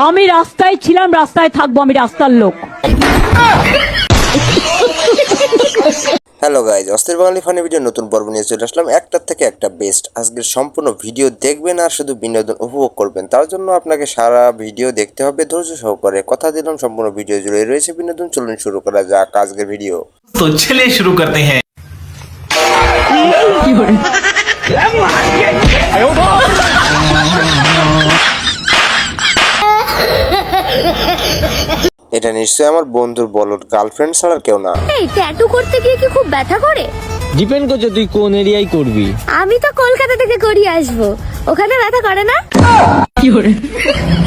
আমি রাস্তায় ছিলাম, রাস্তায় থাকবো, আমি রাস্তার লোক। হ্যালো গাইজ, অস্থির বাঙালি ফানি ভিডিও নতুন পর্ব নিয়ে চলে আসলাম। একটার থেকে একটা বেস্ট। আজকের সম্পূর্ণ ভিডিও দেখবেন আর শুধু বিনোদন উপভোগ করবেন। তার জন্য আপনাকে সারা ভিডিও দেখতে হবে ধৈর্য সহকারে। কথা দিলাম সম্পূর্ণ ভিডিও জুড়ে রয়েছে বিনোদন। চলুন শুরু করা যাক আজকের ভিডিও। তো চলিए शुरू करते हैं। এটা নিশ্চয়ই আমার বন্ধুর বলদ গার্লফ্রেন্ড ছাড়া কেউ না। এই ট্যাটু করতে গিয়ে কি খুব ব্যথা করে? ডিপেন্ড করছে তুই কোন এরিয়ায় করবি। আমি তো কলকাতা থেকে করিয়ে আসবো, ওখানে ব্যথা করে না? কি করে?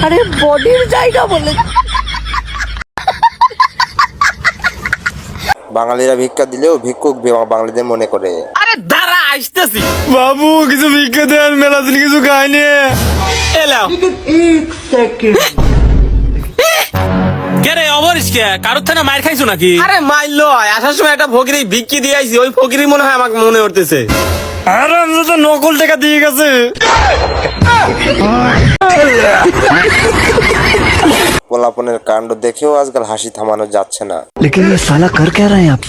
আরে বডির জায়গা বলে। বাঙালিরা ভিক্ষা দিলেও ভিক্ষুক বাঙালিদের মনে করে। আরে দাঁড়া আসতেছি বাবু, কিছু ভিক্ষা দেন, মেলা দিন কিছু খাইনি। এলাও কারোর থেকে মার খাইছো নাকি? আরে মাইলো আসার সময় একটা ফকিরি ভিক্ষি দিয়ে আইছি, ওই ফকিরি মনে হয় আমাকে মনে করতেছে। আরে আমরা তো নকল টাকা দিয়ে গেছে। পোলাপনের কাণ্ড দেখেও আজকাল হাসি থামানো যাচ্ছে না। लेकिन ये साला कर क्या रहे हैं आप?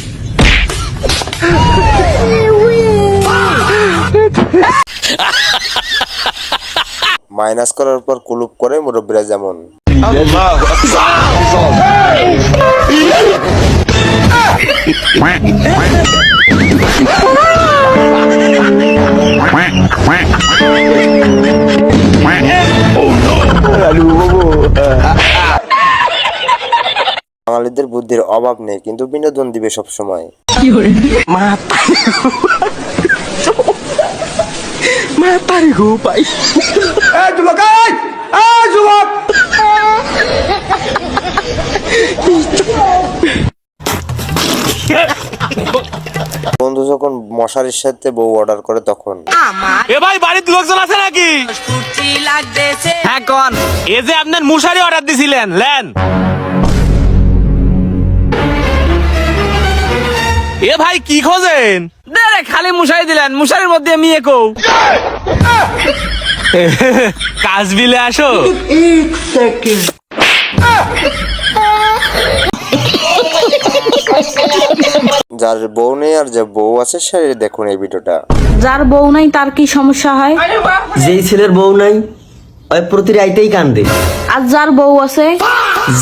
মাইনাস করার পর কুলুপ করে মুরব্বীরা যেমন। বাঙালিদের বুদ্ধির অভাব নেই, কিন্তু বিনোদন দিবে সবসময়। বন্ধু যখন মশারির সাথে বউ অর্ডার করে তখন এ ভাই বাড়িতে লোকজন আছে নাকি? হ্যাঁ কোন? এ যে আপনার মশারি অর্ডার দিছিলেন লেন। এ ভাই কি খোঁজেন? রে খালি মশারি দিলেন, মশারির মধ্যে আমি একো কাজ বিলে আসো। যার বউ নেই আর যে বউ আছে সে দেখুন এই ভিডিওটা। যার বউ নাই তার কি সমস্যা হয়? যেই ছেলের বউ নাই ওই প্রতি রাইতেই কান্দে, আর যার বউ আছে?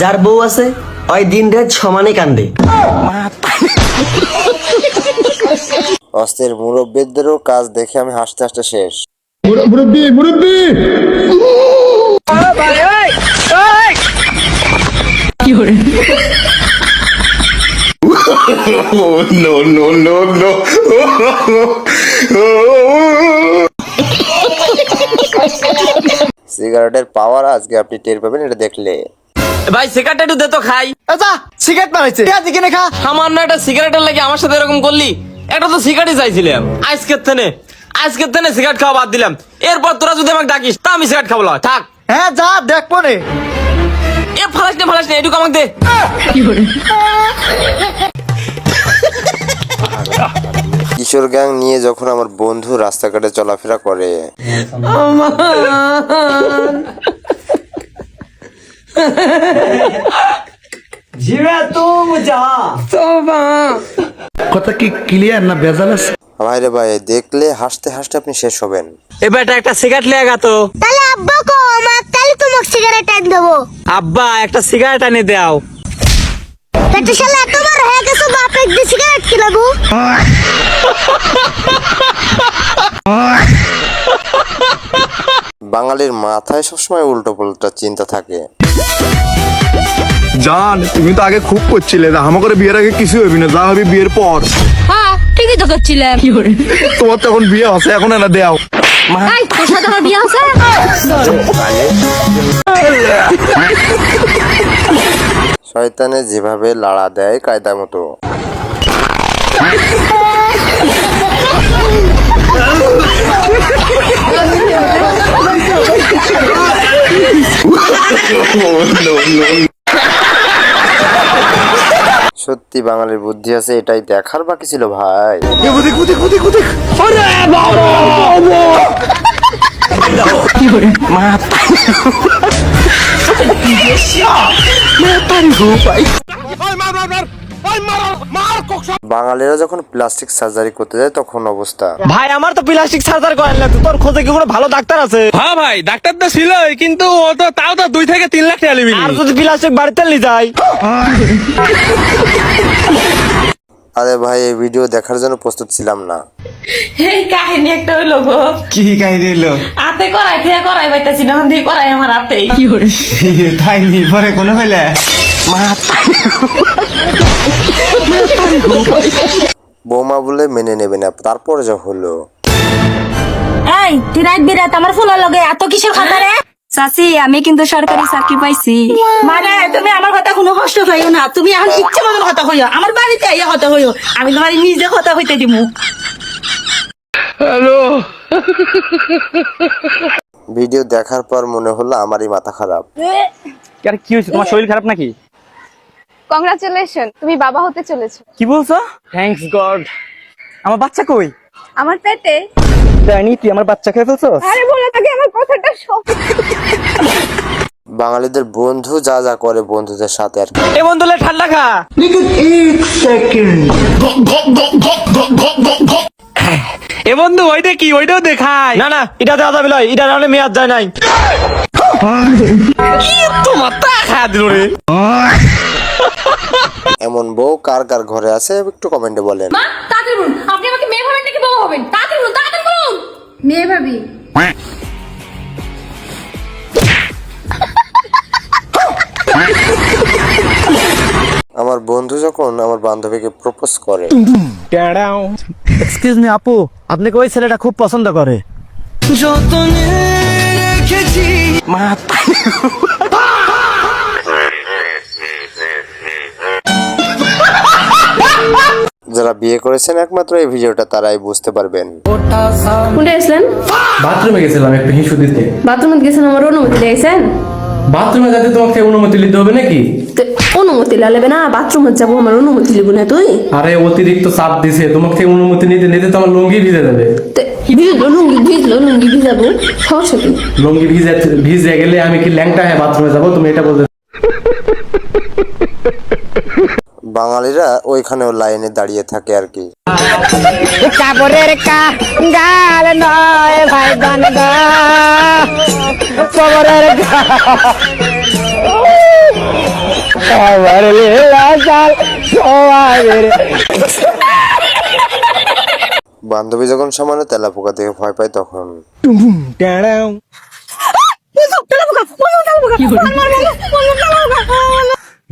যার বউ আছে ওই দিন রাত সমানে কান্দে। অস্থির মুরব্বীদেরও কাজ দেখে আমি হাসতে হাসতে শেষ। কি করে? সিগারেটের পাওয়ার আজকে আপনি টের পাবেন এটা দেখলে। ভাই সিগারেট একটু দে তো খাই। আচ্ছা সিগারেট মারাইছে দিকে খা। সামান্য একটা সিগারেটের লাগে আমার সাথে এরকম করলি? একটা তো সিগারেটই চাইছিলাম। আজকের থেকে সিগারেট খাওয়া বাদ দিলাম। এরপর তোরা যদি আমাকে ডাকিস তা আমি সিগারেট খাবো না। থাক। হ্যাঁ যা দেখ পরে। এ ফালাস না এটুকু আমাকে দে। কি করে? কিশোর গ্যাং নিয়ে যখন আমার বন্ধু রাস্তাঘাটে চলাফেরা করে কথা কি ক্লিয়ার না ভেজাল আছে? ভাই রে ভাই, দেখলে হাসতে হাসতে আপনি শেষ হবেন। এবার একটা সিগারেট লেগা তো। তাহলে আব্বা কো আমার তাহলে তোমাকে সিগারেট এনে দেবো। আব্বা একটা সিগারেট এনে দাও। এটা শালা তোমার হয়ে গেছে, বাপে দি সিগারেট কিলাবো। বাঙালির মাথায় সবসময় উল্টো পাল্টা চিন্তা থাকে। জান তুমি তো আগে খুব করছিলে, আমাকে বিয়ের আগে কিছু হবি না, যা হবে বিয়ের পর। হ্যাঁ ঠিকই তো করছিলাম। কি করে? তোমার তো এখন বিয়ে আছে, এখন এনে দেও। এই তোর সাথে আমার বিয়ে আছে? শয়তানে যেভাবে লাড়া দেয় কায়দা মতো। সত্যি বাঙালির বুদ্ধি আছে, এটাই দেখার বাকি ছিল ভাই। বাঙালিরা যখন প্লাস্টিক সার্জারি করতে যায় তখন অবস্থা। ভাই আমার তো প্লাস্টিক সার্জারি করেন না, তোর খোঁজে কি কোনো ভালো ডাক্তার আছে? হ্যাঁ ভাই, ডাক্তার তো ছিল, কিন্তু ও তো তাও তো 2 থেকে 3 লাখ টাকা নিবি। আর যদি প্লাস্টিক বাড়িতে নিয়ে যায়? আরে ভাই, এই ভিডিও দেখার জন্য প্রস্তুত ছিলাম না। এই কাহিনী একটা হইলো গো। কি কাহিনী হলো? হাতে করাই থেকে করাই পাইতাছি না, দিয়ে করাই আমার হাতে। কি করে? তাই নি পরে কোনো হইলে বৌমা বলে মেনে নেবে না, তারপরে যা হলো। এই তুই রাত বিরাত আমার ফুলার লগে এত কিসের কথা রে? চাচি আমি কিন্তু সরকারি চাকরি পাইছি। মানে তুমি আমার কথা কোনো কষ্ট পাইও না, তুমি এখন ইচ্ছে মতন কথা হইও, আমার বাড়িতে আইয়া কথা হইও, আমি তোমার নিজে কথা হইতে দিমু। ভিডিও দেখার পর মনে হলো আমারই মাথা খারাপ। কি হয়েছে, তোমার শরীর খারাপ নাকি? কংগ্রাচুলেশন, তুমি বাবা হতে চলেছো। কি বলছো? Thanks god. আমার বাচ্চা কই? আমার পেটে। জানি তুই আমার বাচ্চা খেয়ে ফেলছো? আরে বলে থাকে আমার কথাটা শোন। বাঙালিদের বন্ধু যা যা করে বন্ধুদের সাথে আর কি। এ বন্ধু লে ঠান্ডা খা। এ বন্ধু, ওইটা কি? ওইটাও দেখাই। না না, এটা দেওয়া যাবে না, এটা নাহলে মেয়াদ যায় নাই। তোমার তা খা দিল রে। এমন বউ কার কার ঘরে আছে একটু কমেন্টে বলেন। তাড়াতাড়ি বলুন, আপনি আমাকে মেয়ে ভাবেন নাকি বাবা হবেন? তাড়াতাড়ি বলুন, তাড়াতাড়ি বলুন। মেয়ে ভাবি। আমার বন্ধু যখন আমার বান্ধবীকে প্রপোজ করে, এক্সকিউজ মি আপু, আপনাকে ওই ছেলেটা খুব পছন্দ করে। যারা বিয়ে করেছেন একমাত্র এই ভিডিওটা তারাই বুঝতে পারবেন। কোনটা আসলেন? বাথরুমে গেছিলাম একটু হিসু দিতে। বাথরুমে গেছেন, আমার অনুমতি দিয়েছেন? বাথরুমে যাতে তোমাকে অনুমতি নিতে হবে নাকি? অনুমতি লাগবে না, বাথরুমে যাবো, আমার অনুমতি লিখবো না তুই? আরে অতিরিক্ত চাপ দিছে, তোমাকে অনুমতি নিতে নিতে তো আমার লুঙ্গি ভিজে যাবে। লুঙ্গি ভিজাবো, সমস্যা কি? লুঙ্গি ভিজে গেলে আমি কি ল্যাংটা হয়ে বাথরুমে যাবো? তুমি এটা বলতে বাঙালিরা ওইখানেও লাইনে দাঁড়িয়ে থাকে আর কি। কাপড়ের গাল নয় ভাই বান্দা, কবরের বান্ধবী যখন সামান্য তেলা পোকা দেখে ভয় পায় তখন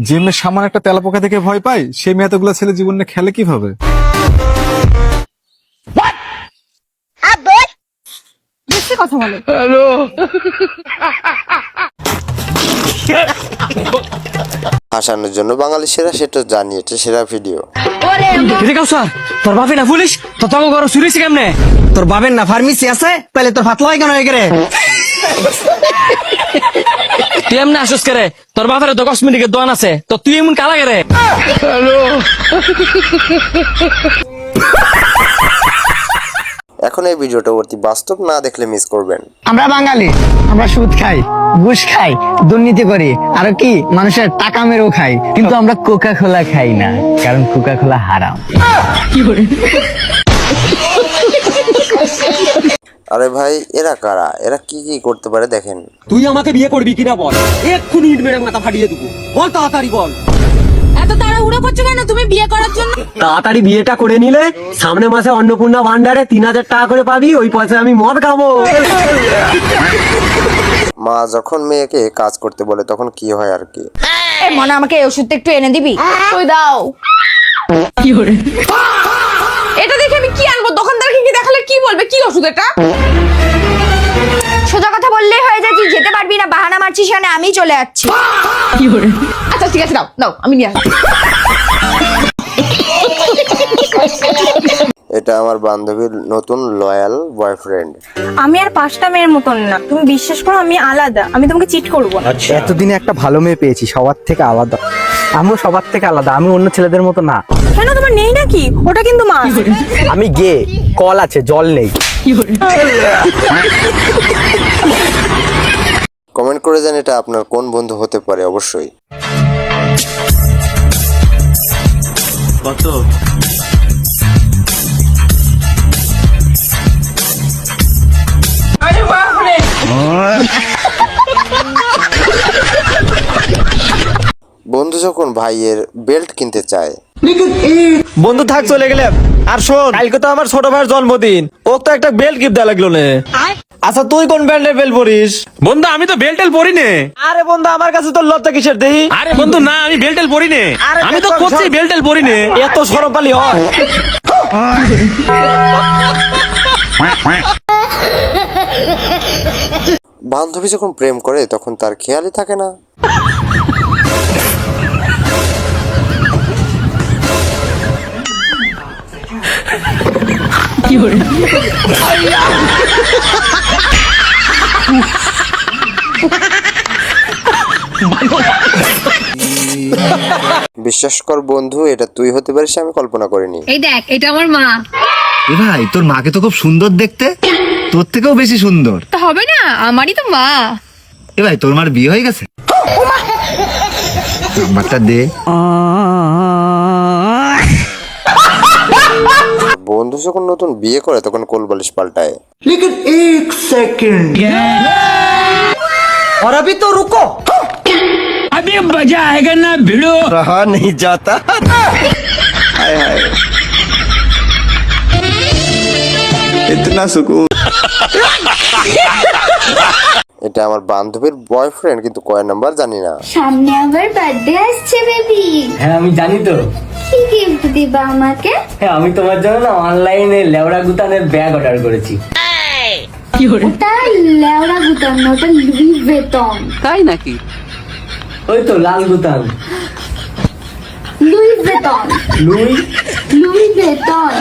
যে মেয়ে সামান্য একটা তেলাপোকা থেকে ভয় পায় সেই মেয়ে এতগুলো ছেলে জীবনে খেলে কিভাবে? কথা বলে। হাসানোর জন্য বাঙালি সেরা, সেটা জানি, এটা সেরা ভিডিও। তোর বাপে না পুলিশ, তো তোমার ঘর চুরিছে কেমনে? তোর বাপের না ফার্মেসি আছে, তাহলে তোর ফাতলা হয় কেন এগরে? তুই এমনি আসুস করে, তোর বাপের তো কসমেটিকের দোকান আছে, তো তুই এমন কালা গেরে? এখন এই ভিডিওটা অতি বাস্তব, না দেখলে মিস করবেন। আমরা বাঙালি, আমরা সুদ খাই, ঘুষ খাই, দুর্নীতি করি, আর কি মানুষের টাকা মেরেও খাই, কিন্তু আমরা কোকা কোলা খাই না, কারণ কোকা কোলা হারাম। আরে ভাই, এরা কারা? এরা কি কি করতে পারে দেখেন। তুই আমাকে বিয়ে করবি কিনা বল, এক্ষুনি ইট মেরে মাথা ফাটিয়ে দেবো, বল তাড়াতাড়ি বল। এত তাড়াহুড়ো করছো কেন তুমি বিয়ে করার জন্য? তাড়াতাড়ি বিয়েটা করে নিলে সামনে মাসে অন্নপূর্ণা ভান্ডারে 3000 টাকা করে পাবি, ওই পয়সা আমি মদ খাবো। মা যখন মেয়েকে কাজ করতে বলে তখন কি হয় আর কি। মনে আমাকে এই ওষুধটা একটু এনে দিবি? তুই দাও। এটা দেখে আমি কি আনবো? দোকানদারকে কি দেখালে কি বলবে? কি ওষুধ এটা? সোজা কথা বললেই হয়ে যায়, তুই যেতে পারবি না, বাহানা মারছিস, মানে আমি চলে যাচ্ছি। আচ্ছা ঠিক আছে, দাও দাও, আমি নিয়ে আসছি। এটা আমার বান্ধবীর নতুন লয়াল বয়ফ্রেন্ড। আমি আর 5টা মেয়ের মতন না, তুমি বিশ্বাস করো আমি আলাদা, আমি তোমাকে চিট করবো না। এতদিনে একটা ভালো মেয়ে পেয়েছি, সবার থেকে আলাদা। আমিও সবার থেকে আলাদা, আমি অন্য ছেলেদের মতো না। কেন তোমার নেই নাকি? ওটা কিন্তু মা। আমি গে, কল আছে, জল নেই। কমেন্ট করে জান এটা আপনার কোন বন্ধু হতে পারে অবশ্যই। কত? বন্ধু যখন ভাইয়ের বেল্ট কিনতে চায়, বন্ধু থাক চলে গেলাম। আর শোন, কালকে তো আমার ছোট ভাইয়ের জন্মদিন, ও তো একটা বেল্ট গিফট দেওয়া লাগলো নে। আচ্ছা তুই কোন ব্র্যান্ডের বেল্ট পরিস? বন্ধু আমি তো বেল্টেল পরি নে। আরে বন্ধু আমার কাছে তো লজ্জা কিসের দেহি? আরে বন্ধু না, আমি বেল্টেল পরি নে। আরে আমি তো দেখো, করছি সব- বেল্টেল পরি নে। এত সরম পালি হয়? বান্ধবী যখন প্রেম করে তখন তার খেয়ালই থাকে না। বিশ্বাস কর বন্ধু, এটা তুই হতে পারিস আমি কল্পনা করিনি। এই দেখ, এটা আমার মা। এ ভাই তোর মাকে তো খুব সুন্দর দেখতে, তোর থেকেও বেশি সুন্দর। তা হবে না, আমারই তো মা। এ ভাই তোর মার বিয়ে হয়ে গেছে? নাম্বারটা দে। বন্ধু যখন নতুন বিয়ে করে তখন কোলবালিশ পাল্টায়। और अभी तो रुको, अभी मजा आएगा ना भिड़ो। रहा नहीं जाता। हाय हाय, इतना सुकून। এটা আমার বান্ধবীর বয়ফ্রেন্ড, কিন্তু কয় নাম্বার জানি না। সামনে আবার বার্থডে আসছে বেবি, হ্যাঁ আমি জানি তো। কি গিফট দিবা আমাকে? হ্যাঁ আমি তোমার জন্য না অনলাইনে লেওড়া গুতানের ব্যাগ অর্ডার করেছি। ওটা লেওড়া গুতাম না, ওটা লুই ভেতন। তাই নাকি? ওই তো লাল গুতান। লুই ভেতন, লুই লুই ভেতন।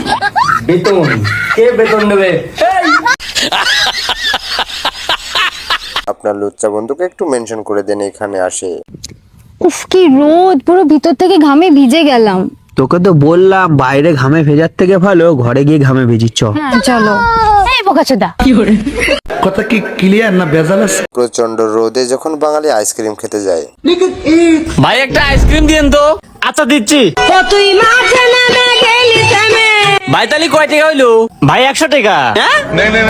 বেতন, কে বেতন দেবে? আপনার লুচ্চা বন্ধুকে একটু মেনশন করে দেন এখানে আসে। উফ কি রোদ, পুরো ভিতর থেকে ঘামে ভিজে গেলাম। তোকে তো বললাম বাইরে ঘামে ভেজার থেকে ভালো ঘরে গিয়ে ঘামে ভেজিচ্ছ। চলো। এই বোকাচোদা। কথা কি ক্লিয়ার না ভেজাল আছে? প্রচন্ড রোদে যখন বাঙালি আইসক্রিম খেতে যায়, ভাই একটা আইসক্রিম দিয়েন তো। আচ্ছা দিচ্ছি। তুই মাঠে নেমে গেলি থেমে। ভাই তাহলে কয় টাকা হইলো? ভাই 100 টাকা। হ্যাঁ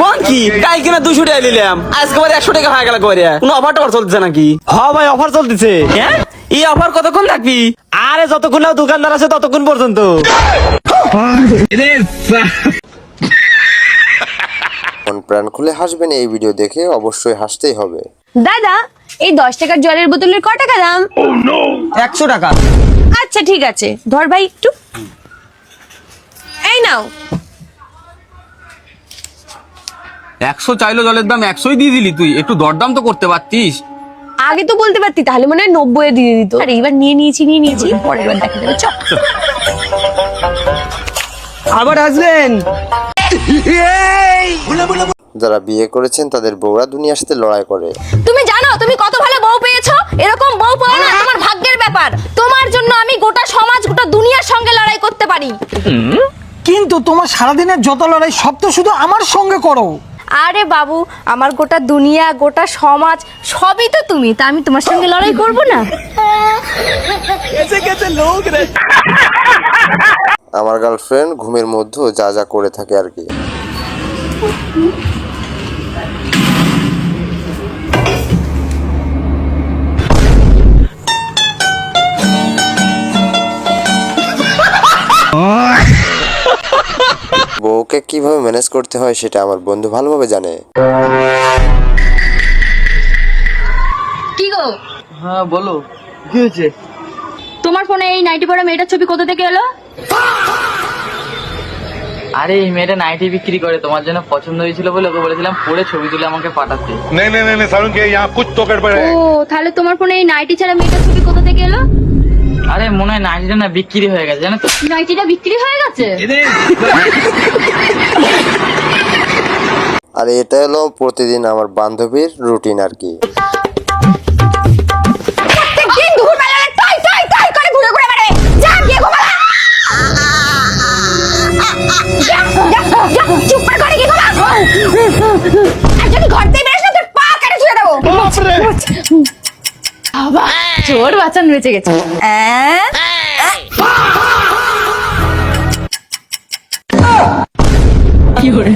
কোন কি কাল কিনা 200 টাকা দিলাম, আজকে বারে 100 টাকা হয়ে গেল করে। কোনো অফার টফার চলতেছে নাকি? হ্যাঁ ভাই অফার চলতেছে। হ্যাঁ এই অফার কতক্ষণ থাকবি? আরে যতক্ষণ না দোকানদার আছে ততক্ষণ পর্যন্ত। মন প্রাণ খুলে হাসবেন এই ভিডিও দেখে, অবশ্যই হাসতেই হবে। দাদা, এই 10 টাকার জলের বোতলের কত টাকা দাম? 100 টাকা। আচ্ছা ঠিক আছে, ধর ভাই একটু। এই নাও। 100 চাইলো জলের দাম 100ই দিয়ে দিলি তুই, একটু দরদাম তো করতে পারতিস। আগে তো বলতে পারতি, তাহলে মনে হয় 90 দিয়ে দিত। আর এইবার নিয়ে নিয়েছি, পরের বার দেখা যাবে। চল। আবার আসবেন। যারা বিয়ে করেছেন তাদের বউরা দুনিয়ার সাথে লড়াই করে। তুমি জানো তুমি কত ভালো বউ পেয়েছো? এরকম বউ পাওয়া না তোমার ভাগ্যের ব্যাপার। তোমার জন্য আমি গোটা সমাজ, গোটা দুনিয়ার সঙ্গে লড়াই করতে পারি। কিন্তু তোমার সারাদিনের যত লড়াই সব তো শুধু আমার সঙ্গে করো। আরে বাবু, আমার গোটা দুনিয়া, গোটা সমাজ সবই তো তুমি, তা আমি তোমার সঙ্গে লড়াই করব না? আমার গার্লফ্রেন্ড ঘুমের মধ্যেও যা যা করে থাকে আর কি। বউকে কিভাবে ম্যানেজ করতে হয় সেটা আমার বন্ধু ভালোভাবে জানে। কি গো? হ্যাঁ বলো, কি হয়েছে? তোমার ফোনে এই নাইটি পরা মেয়েটার ছবি কোথা থেকে এলো? আরে এই মেয়েটা নাইটি বিক্রি করে, তোমার জন্য পছন্দ হয়েছিল বলে ওকে বলেছিলাম পরে ছবি তুলে আমাকে পাঠাতে। ও, তাহলে তোমার ফোনে এই নাইটি ছাড়া মেয়েটার ছবি কোথা থেকে এলো? আরে মনে হয় নাইটিটা না বিক্রি হয়ে গেছে জানো তো? নাইটিটা বিক্রি হয়ে গেছে? আর এটা হলো প্রতিদিন আমার বান্ধবীর রুটিন আর কি। প্রত্যেকদিন দুপুরবেলা টাই টাই টাই করে ঘুরে ঘুরে বেড়াবে। যা গিয়ে ঘুমা। যা, যা, যা, চুপ করে ঘরে গিয়ে ঘুমা। আর যদি ঘর থেকে বেরোস না তোর পা কেটে ছুঁয়ে দেবো। বাবা, চোর বাঁচান বেঁচে গেছে। কি হরে